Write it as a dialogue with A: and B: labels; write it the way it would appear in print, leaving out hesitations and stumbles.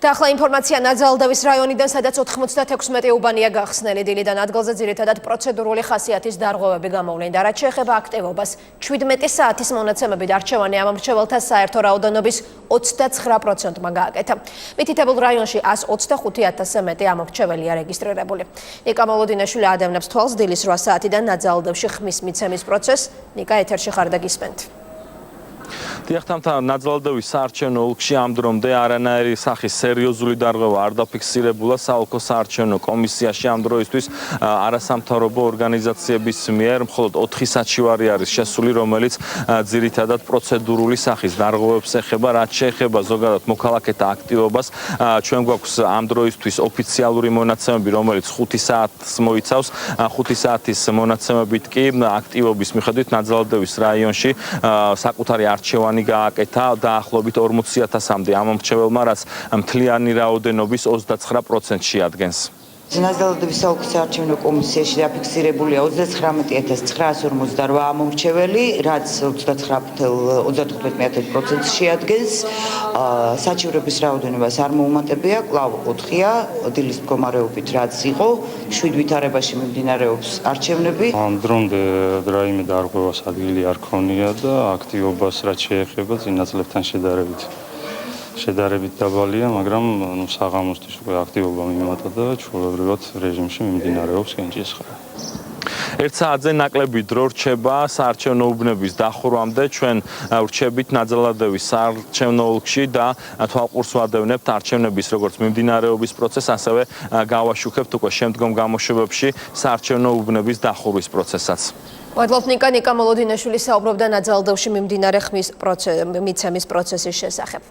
A: და ახლა ინფორმაცია ნაძალდევის რაიონიდან, სადაც 96 უბანია გახსნელი. დილიდან ადგილზე ძირითადად პროცედურული ხასიათის დარღვევები გამოვლინდა. რაც შეეხება აქტივობას, 17 საათის მონაცემებით არჩევანი ამ მრჩეველთა საერთო რაოდენობის 29%-მა გააკეთა. მითითებულ რაიონში 125,000-ზე მეტი ამ მრჩეველია რეგისტრირებული. ნიკა მოლოდინაშვილი ადევნებს თვალს დილის 8 საათიდან ნაძალდევში ხმის მიცემის პროცესს. ნიკა, ეთერში ხარ და გისმენთ.
B: დიახთამთან ნაძალდევის საარჩევნო ოლქში ამ დრომდე არანაირი სახის სერიოზული დარღვევა არ დაფიქსირებულა საოლქო საარჩევნო კომისიაში. ამ დროისთვის არასამთავრობო ორგანიზაციების მიერ მხოლოდ 4 საჩივარი არის შესული, რომელიც ძირითადად პროცედურული სახის დარღვევებს ეხება. რაც შეეხება ზოგადად მოქალაქეთა აქტივობას, ჩვენ გვაქვს ამ დროისთვის ოფიციალური მონაცემები, რომელიც 5 საათს მოიცავს. 5 საათის მონაცემებით კი აქტივობის მიხედვით ნაძალდევის რაიონში საკუთარი არჩევანი გააკეთა დაახლოებით 40,000-მდე ამ მრჩეველმა, რაც მთლიანი რაოდენობის 29% შეადგენს.
C: ნაძალდევის საოლქო საარჩევნო კომისიაში დაფიქსირებულია 99,948 ამომრჩეველი, რაც 29,35% შეადგენს. საჩივრების რაოდენობას არ მოუმატებია, კვლავ 4-ია, დილის მდგომარეობით რაც იყო, 7 ვითარებაში მიმდინარეობს არჩევნები.
D: ამ დრომდე რაიმე დარღვევას ადგილი არ ქონია და აქტივობას რაც შეეხება წინა წლებთან შედარებით დაბალია, მაგრამ საღამოსთვის უკვე აქტივობა მიმატა და ჩვეულებრივად რეჟიმში მიმდინარეობს კენჭისყრა.
B: 1 საათზე ნაკლები დრო რჩება საარჩევნო უბნების დახურვამდე. ჩვენ ვრჩებით ნაძალდევის საარჩევნო ოლქში და თვალყურს ვადევნებთ არჩევნების როგორც მიმდინარეობის პროცესს, ასევე გავაშუქებთ უკვე შემდგომ გამოშვებებში საარჩევნო უბნების დახურვის პროცესსაც.
A: მადლობთ ნიკა. ნიკა მოლოდინაშვილი საუბრობდა ნაძალდევში მიმდინარე ხმის მიცემის პროცესის შესახებ.